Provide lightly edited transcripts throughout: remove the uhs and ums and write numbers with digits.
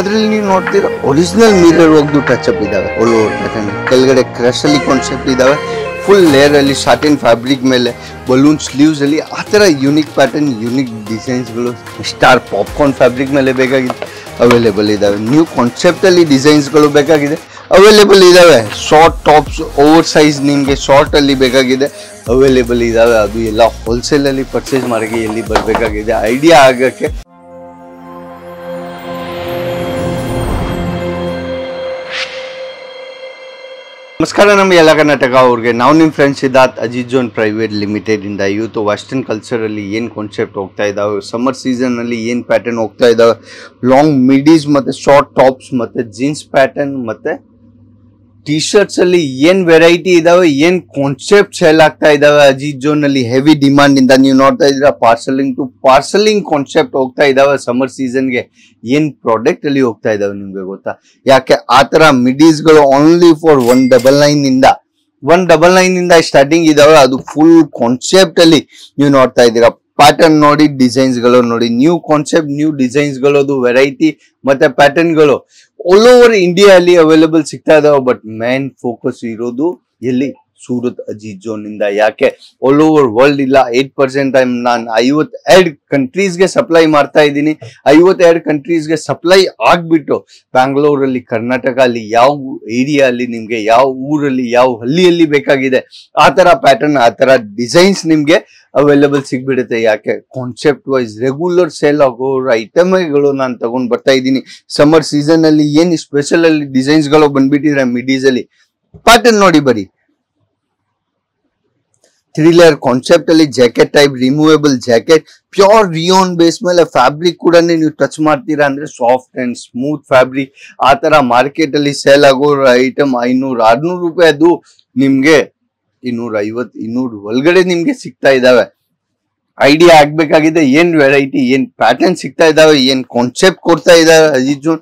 ಅದರಲ್ಲಿ ನೀವು ನೋಡ್ತೀರಾ original mirror work touch up ಇದಾವೆ ಆಲ್ ಓವರ್ ಪ್ಯಾಟರ್ನ್. ಕೆಳಗಡೆ ಕ್ರಶ್ ಅಲ್ಲಿ ಕಾನ್ಸೆಪ್ಟ್ ಇದಾವೆ, ಫುಲ್ ಲೇಯರ್ ಅಲ್ಲಿ ಸಾಟಿನ್ ಫ್ಯಾಬ್ರಿಕ್ ಮೇಲೆ ಬಲೂನ್ ಸ್ಲೀವ್ಸ್ ಅಲ್ಲಿ ಆ ಥರ ಯೂನಿಕ್ ಪ್ಯಾಟರ್ನ್, ಯೂನಿಕ್ ಡಿಸೈನ್ಸ್ಗಳು. ಸ್ಟಾರ್ ಪಾಪ್ಕಾರ್ನ್ ಫ್ಯಾಬ್ರಿಕ್ ಮೇಲೆ ಬೇಕಾಗಿದೆ ಅವೈಲೇಬಲ್ ಇದಾವೆ. ನ್ಯೂ ಕಾನ್ಸೆಪ್ಟ್ ಅಲ್ಲಿ ಡಿಸೈನ್ಸ್ಗಳು ಬೇಕಾಗಿದೆ ಅವೈಲೇಬಲ್ ಇದಾವೆ. ಶಾರ್ಟ್ ಟಾಪ್ಸ್ ಓವರ್ ಸೈಜ್ ನಿಮಗೆ ಶಾರ್ಟ್ ಅಲ್ಲಿ ಬೇಕಾಗಿದೆ ಅವೈಲೇಬಲ್ ಇದಾವೆ. ಅದು ಎಲ್ಲ ಹೋಲ್ಸೇಲ್ ಅಲ್ಲಿ ಪರ್ಚೇಸ್ ಮಾಡೋಕ್ಕೆ ಎಲ್ಲಿ ಬರಬೇಕಾಗಿದೆ ಐಡಿಯಾ ಆಗಕ್ಕೆ. ನಮಸ್ಕಾರ ನಮ್ಮ ಎಲ್ಲ ಕರ್ನಾಟಕ ಅವ್ರಿಗೆ. ನಾವು ನಿಮ್ಮ friends Siddharth Ajit zone private limited ಇಂದ. ಇವತ್ತು ವೆಸ್ಟರ್ನ್ ಕಲ್ಚರಲ್ಲಿ ಏನು ಕಾನ್ಸೆಪ್ಟ್ ಹೋಗ್ತಾ ಇದ್ದಾವೆ, ಸಮ್ಮರ್ ಸೀಸನ್ನಲ್ಲಿ ಏನು ಪ್ಯಾಟರ್ನ್ ಹೋಗ್ತಾ ಇದ್ದಾವೆ, ಲಾಂಗ್ ಮಿಡೀಸ್ ಮತ್ತು ಶಾರ್ಟ್ ಟಾಪ್ಸ್ ಮತ್ತು ಜೀನ್ಸ್ ಪ್ಯಾಟರ್ನ್ ಮತ್ತು ಟಿ ಶರ್ಟ್ಸ್ ಅಲ್ಲಿ ಏನ್ ವೆರೈಟಿ ಇದಾವೆ, ಏನ್ ಕಾನ್ಸೆಪ್ಟ್ ಸೇಲ್ ಆಗ್ತಾ ಇದಾವೆ ಅಜಿತ್ ಜೋನ್ ಅಲ್ಲಿ ಹೆವಿ ಡಿಮಾಂಡ್ ಇಂದ. ನೀವು ನೋಡ್ತಾ ಇದ್ದೀರಾ ಪಾರ್ಸಲಿಂಗ್ ಟು ಪಾರ್ಸಲಿಂಗ್ ಕಾನ್ಸೆಪ್ಟ್ ಹೋಗ್ತಾ ಇದಾವೆ ಸಮ್ಮರ್ ಸೀಸನ್ಗೆ. ಏನ್ ಪ್ರಾಡಕ್ಟ್ ಅಲ್ಲಿ ಹೋಗ್ತಾ ಇದಾವೆ ನಿಮ್ಗೆ ಗೊತ್ತಾ? ಯಾಕೆ ಆ ತರ ಮಿಡೀಸ್ಗಳು ಓನ್ಲಿ ಫಾರ್ 199 ಇಂದ 199 ಇಂದ ಸ್ಟಾರ್ಟಿಂಗ್ ಇದಾವೆ. ಅದು ಫುಲ್ ಕಾನ್ಸೆಪ್ಟ್ ಅಲ್ಲಿ ನೀವು ನೋಡ್ತಾ ಇದ್ದೀರಾ. ಪ್ಯಾಟರ್ನ್ ನೋಡಿ, ಡಿಸೈನ್ಸ್ ಗಳು ನೋಡಿ, ನ್ಯೂ ಕಾನ್ಸೆಪ್ಟ್, ನ್ಯೂ ಡಿಸೈನ್ಸ್ ಗಳು, ಅದು ವೆರೈಟಿ ಮತ್ತೆ ಪ್ಯಾಟರ್ನ್ ಗಳು ಆಲ್ ಓವರ್ ಇಂಡಿಯಾ ಅಲ್ಲಿ ಅವೈಲೇಬಲ್ ಸಿಗ್ತಾ ಇದಾವೆ. ಬಟ್ ಮೇನ್ ಫೋಕಸ್ ಇರೋದು ಎಲ್ಲಿ? ಸೂರತ್ ಅಜಿತ್ ಜೋನ್ ಇಂದ. ಯಾಕೆ ಆಲ್ ಓವರ್ ವರ್ಲ್ಡ್ ಇಲ್ಲ, 8% ನಾನು 52 ಕಂಟ್ರೀಸ್ಗೆ ಸಪ್ಲೈ ಮಾಡ್ತಾ ಇದ್ದೀನಿ. 52 ಕಂಟ್ರೀಸ್ಗೆ ಸಪ್ಲೈ ಆಗ್ಬಿಟ್ಟು ಬ್ಯಾಂಗ್ಳೂರಲ್ಲಿ, ಕರ್ನಾಟಕ ಅಲ್ಲಿ ಯಾವ ಏರಿಯಾ ಅಲ್ಲಿ ನಿಮ್ಗೆ, ಯಾವ ಊರಲ್ಲಿ, ಯಾವ ಹಳ್ಳಿಯಲ್ಲಿ ಬೇಕಾಗಿದೆ ಆ ತರ ಪ್ಯಾಟರ್ನ್, ಆ ತರ ಡಿಸೈನ್ಸ್ ನಿಮ್ಗೆ ಅವೈಲೇಬಲ್ ಸಿಗ್ಬಿಡುತ್ತೆ. ಯಾಕೆ ಕಾನ್ಸೆಪ್ಟ್ ವೈಸ್ ರೆಗ್ಯುಲರ್ ಸೇಲ್ ಆಗೋ ಐಟಮ್ಗಳು ನಾನು ತಗೊಂಡ್ ಬರ್ತಾ ಇದ್ದೀನಿ. ಸಮ್ಮರ್ ಸೀಸನ್ ಅಲ್ಲಿ ಏನ್ ಸ್ಪೆಷಲ್ ಅಲ್ಲಿ ಡಿಸೈನ್ಸ್ ಗಳು ಬಂದ್ಬಿಟ್ಟಿದ್ರೆ ಮಿಡೀಸ್ ಅಲ್ಲಿ ಪ್ಯಾಟರ್ನ್ ನೋಡಿ ಬರೀ. 3 ಲೇಯರ್ ಕಾನ್ಸೆಪ್ಟ್ ಅಲ್ಲಿ jacket type, removable jacket, pure rayon base ಮೇಲೆ ಫ್ಯಾಬ್ರಿಕ್ ಕೂಡ ನೀವು ಟಚ್ ಮಾಡ್ತೀರಾ ಅಂದ್ರೆ ಸಾಫ್ಟ್ ಅಂಡ್ ಸ್ಮೂತ್ ಫ್ಯಾಬ್ರಿಕ್. ಆ ತರ ಮಾರ್ಕೆಟ್ ಅಲ್ಲಿ ಸೇಲ್ ಆಗೋ ಐಟಮ್ 500-600 ರೂಪಾಯಿ, ಅದು ನಿಮ್ಗೆ 250-200 ಒಳಗಡೆ ನಿಮ್ಗೆ ಸಿಗ್ತಾ ಇದಾವೆ. ಐಡಿಯಾ ಆಗ್ಬೇಕಾಗಿದೆ ಏನ್ ವೆರೈಟಿ, ಏನ್ ಪ್ಯಾಟರ್ನ್ ಸಿಗ್ತಾ ಇದಾವೆ, ಏನ್ ಕಾನ್ಸೆಪ್ಟ್ ಕೊಡ್ತಾ ಇದಾವೆ ಅಜಿತ್ ಜೋನ್,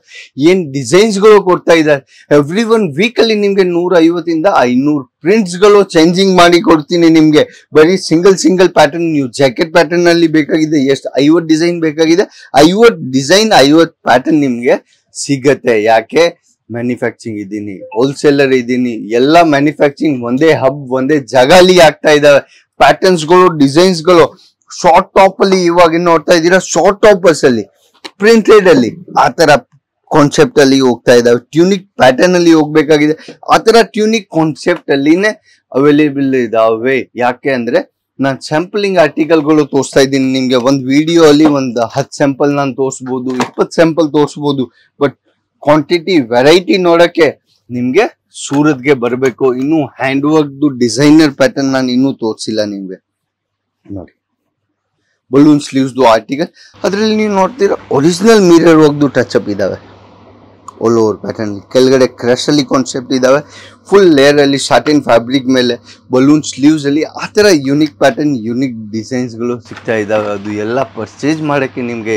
ಏನ್ ಡಿಸೈನ್ಸ್ ಗಳು ಕೊಡ್ತಾ ಇದ್ದಾರೆ. ಎವ್ರಿ 1 ವೀಕ್ ಅಲ್ಲಿ ನಿಮ್ಗೆ 150ಇಂದ 500 ಪ್ರಿಂಟ್ಸ್ ಗಳು ಚೇಂಜಿಂಗ್ ಮಾಡಿ ಕೊಡ್ತೀನಿ ನಿಮ್ಗೆ. ಬರೀ ಸಿಂಗಲ್ ಪ್ಯಾಟರ್ನ್. ನೀವು ಜಾಕೆಟ್ ಪ್ಯಾಟರ್ನ್ ಅಲ್ಲಿ ಬೇಕಾಗಿದೆ ಎಷ್ಟು? 50 ಡಿಸೈನ್ ಬೇಕಾಗಿದೆ. 50 ಡಿಸೈನ್ 50 ಪ್ಯಾಟರ್ನ್ ನಿಮ್ಗೆ ಸಿಗತ್ತೆ. ಯಾಕೆ? ಮ್ಯಾನುಫ್ಯಾಕ್ಚರಿಂಗ್ ಇದ್ದೀನಿ, ಹೋಲ್ಸೇಲರ್ ಇದ್ದೀನಿ, ಎಲ್ಲ ಮ್ಯಾನುಫ್ಯಾಕ್ಚರಿಂಗ್ ಒಂದೇ ಹಬ್, ಒಂದೇ ಜಾಗ ಅಲ್ಲಿ ಆಗ್ತಾ ಇದಾವೆ. ಪ್ಯಾಟರ್ನ್ಸ್ ಗಳು, ಡಿಸೈನ್ಸ್ ಗಳು ಶಾರ್ಟ್ ಟಾಪ್ ಅಲ್ಲಿ ಇವಾಗ ನೋಡ್ತಾ ಇದ್ದೀರಾ, ಶಾರ್ಟ್ ಟಾಪರ್ಸ್ ಅಲ್ಲಿ ಪ್ರಿಂಟೆಡ್ ಅಲ್ಲಿ ಆ ತರ ಕಾನ್ಸೆಪ್ಟ್ ಅಲ್ಲಿ ಹೋಗ್ತಾ ಇದಾವೆ. ಟ್ಯೂನಿಕ್ ಪ್ಯಾಟರ್ನ್ ಅಲ್ಲಿ ಹೋಗ್ಬೇಕಾಗಿದೆ, ಆ ತರ ಟ್ಯೂನಿಕ್ ಕಾನ್ಸೆಪ್ಟ್ ಅಲ್ಲಿನೇ ಅವೈಲೇಬಲ್ ಇದಾವೆ. ಯಾಕೆ ಅಂದ್ರೆ ನಾನು ಸ್ಯಾಂಪಲಿಂಗ್ ಆರ್ಟಿಕಲ್ ಗಳು ತೋರಿಸ್ತಾ ಇದ್ದೀನಿ ನಿಮ್ಗೆ. ಒಂದು ವಿಡಿಯೋ ಅಲ್ಲಿ ಒಂದು 10 ಸ್ಯಾಂಪಲ್ ನಾನು ತೋರಿಸ್ಬೋದು, 20 ಸ್ಯಾಂಪಲ್ ತೋರಿಸ್ಬೋದು. ಬಟ್ ಕ್ವಾಂಟಿಟಿ, ವೆರೈಟಿ ನೋಡಕ್ಕೆ ನಿಮ್ಗೆ ಸೂರತ್ಗೆ ಬರಬೇಕು. ಇನ್ನು ಹ್ಯಾಂಡ್ ವರ್ಕ್ ಡಿಸೈನರ್ ಪ್ಯಾಟರ್ನ್ ನಾನು ಇನ್ನೂ ತೋರಿಸಿಲ್ಲ ನಿಮ್ಗೆ. ನೋಡಿ ಬಲೂನ್ ಸ್ಲೀವ್ಸ್ ಆರ್ಟಿಕಲ್, ಅದರಲ್ಲಿ ನೀವು ನೋಡ್ತೀರಾ original mirror work touch up ಇದಾವೆ ಆಲ್ ಓವರ್ ಪ್ಯಾಟರ್ನ್. ಕೆಳಗಡೆ ಕ್ರಶ್ ಅಲ್ಲಿ ಕಾನ್ಸೆಪ್ಟ್ ಇದಾವೆ, ಫುಲ್ ಲೇಯರ್ ಅಲ್ಲಿ ಸಾಟಿನ್ ಫ್ಯಾಬ್ರಿಕ್ ಮೇಲೆ ಬಲೂನ್ ಸ್ಲೀವ್ಸ್ ಅಲ್ಲಿ ಆ ಥರ ಯೂನಿಕ್ ಪ್ಯಾಟರ್ನ್, ಯೂನಿಕ್ ಡಿಸೈನ್ಸ್ಗಳು ಸಿಗ್ತಾ ಇದಾವೆ. ಅದು ಎಲ್ಲ ಪರ್ಚೇಸ್ ಮಾಡೋಕ್ಕೆ ನಿಮಗೆ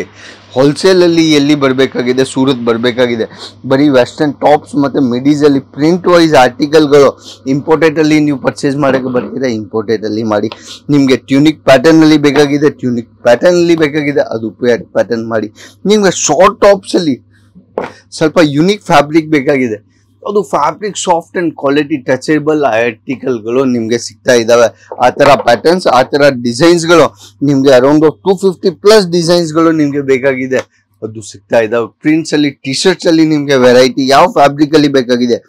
ಹೋಲ್ಸೇಲ್ ಅಲ್ಲಿ ಎಲ್ಲಿ ಬರಬೇಕಾಗಿದೆ? ಸೂರತ್ ಬರಬೇಕಾಗಿದೆ. ಬರೀ ವೆಸ್ಟರ್ನ್ ಟಾಪ್ಸ್ ಮತ್ತು ಮಿಡೀಸ್ ಅಲ್ಲಿ ಪ್ರಿಂಟ್ ವೈಸ್ ಆರ್ಟಿಕಲ್ಗಳು ಇಂಪೋರ್ಟೆಡ್ ಅಲ್ಲಿ ನೀವು ಪರ್ಚೇಸ್ ಮಾಡೋಕ್ಕೆ ಬರ್ತೀರಾ, ಇಂಪೋರ್ಟೆಡ್ ಅಲ್ಲಿ ಮಾಡಿ. ನಿಮಗೆ ಟ್ಯೂನಿಕ್ ಪ್ಯಾಟರ್ನ್ ಅಲ್ಲಿ ಬೇಕಾಗಿದೆ, ಟ್ಯೂನಿಕ್ ಪ್ಯಾಟರ್ನ್ ಅಲ್ಲಿ ಬೇಕಾಗಿದೆ, ಅದು ಪ್ಯಾಟರ್ನ್ ಮಾಡಿ. ನಿಮ್ಗೆ ಶಾರ್ಟ್ ಟಾಪ್ಸ್ ಅಲ್ಲಿ ಸ್ವಲ್ಪ ಯುನಿಕ್ ಫ್ಯಾಬ್ರಿಕ್ ಬೇಕಾಗಿದೆ, ಅದು ಫ್ಯಾಬ್ರಿಕ್ ಸಾಫ್ಟ್ ಅಂಡ್ ಕ್ವಾಲಿಟಿ ಟಚೇಬಲ್ ಆರ್ಟಿಕಲ್ಗಳು ನಿಮ್ಗೆ ಸಿಗ್ತಾ ಇದಾವೆ. ಆ ತರ ಪ್ಯಾಟರ್ನ್ಸ್, ಆ ತರ ಡಿಸೈನ್ಸ್ಗಳು ನಿಮ್ಗೆ ಅರೌಂಡ್ 250+ ಡಿಸೈನ್ಸ್ಗಳು ನಿಮ್ಗೆ ಬೇಕಾಗಿದೆ, ಅದು ಸಿಗ್ತಾ ಇದಾವೆ. ಪ್ರಿಂಟ್ಸ್ ಅಲ್ಲಿ, ಟಿ ಶರ್ಟ್ಸ್ ಅಲ್ಲಿ ನಿಮ್ಗೆ ವೆರೈಟಿ ಯಾವ ಫ್ಯಾಬ್ರಿಕ್ ಅಲ್ಲಿ ಬೇಕಾಗಿದೆ,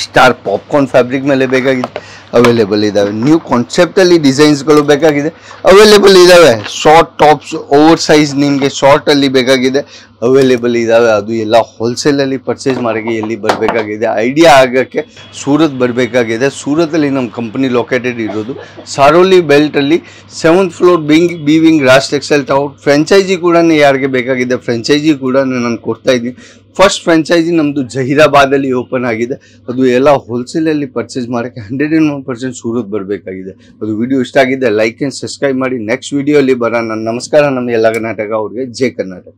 ಸ್ಟಾರ್ ಪಾಪ್ಕಾರ್ನ್ ಫ್ಯಾಬ್ರಿಕ್ ಮೇಲೆ ಬೇಕಾಗಿದೆ ಅವೈಲೇಬಲ್ ಇದಾವೆ. ನ್ಯೂ ಕಾನ್ಸೆಪ್ಟ್ ಅಲ್ಲಿ ಡಿಸೈನ್ಸ್ ಗಳು ಬೇಕಾಗಿದೆ ಅವೈಲೇಬಲ್ ಇದಾವೆ. ಶಾರ್ಟ್ ಟಾಪ್ಸ್ ಓವರ್ ಸೈಜ್ ನಿಮ್ಗೆ ಶಾರ್ಟ್ ಅಲ್ಲಿ ಬೇಕಾಗಿದೆ ಅವೈಲೇಬಲ್ ಇದಾವೆ. ಅದು ಎಲ್ಲ ಹೋಲ್ಸೇಲ್ ಅಲ್ಲಿ ಪರ್ಚೇಸ್ ಮಾಡೋಕ್ಕೆ ಎಲ್ಲಿ ಬರಬೇಕಾಗಿದೆ ಐಡಿಯಾ ಆಗಕ್ಕೆ ಸೂರತ್ ಬರಬೇಕಾಗಿದೆ. ಸೂರತಲ್ಲಿ ನಮ್ಮ ಕಂಪನಿ ಲೊಕೇಟೆಡ್ ಇರೋದು ಸಾರೋಲಿ ಬೆಲ್ಟ್ ಅಲ್ಲಿ 7th floor B wing Raj textile tower. Franchise ಕೂಡ ಯಾರಿಗೆ ಬೇಕಾಗಿದೆ ಫ್ರಾಂಚೈಸಿ ಕೂಡ ನಾನು ಕೊಡ್ತಾ ಇದ್ದೀನಿ. ಫಸ್ಟ್ ಫ್ರಾಂಚೈಸಿ ನಮ್ಮದು ಜಹೀರಾಬಾದಲ್ಲಿ ಓಪನ್ ಆಗಿದೆ. ಅದು ಎಲ್ಲ ಹೋಲ್ಸೇಲಲ್ಲಿ ಪರ್ಚೇಸ್ ಮಾಡೋಕ್ಕೆ 101% ಸೂರತ್ ಬರಬೇಕಾಗಿದೆ. ಅದು ವಿಡಿಯೋ ಇಷ್ಟ ಆಗಿದೆ ಲೈಕ್ ಆ್ಯಂಡ್ ಸಬ್ಸ್ಕ್ರೈಬ್ ಮಾಡಿ. ನೆಕ್ಸ್ಟ್ ವಿಡಿಯೋ ಅಲ್ಲಿ ಬರೋಣ. ನಮಸ್ಕಾರ ನಮ್ಮ ಎಲ್ಲ ಕರ್ನಾಟಕ ಅವ್ರಿಗೆ. ಜೈ ಕರ್ನಾಟಕ.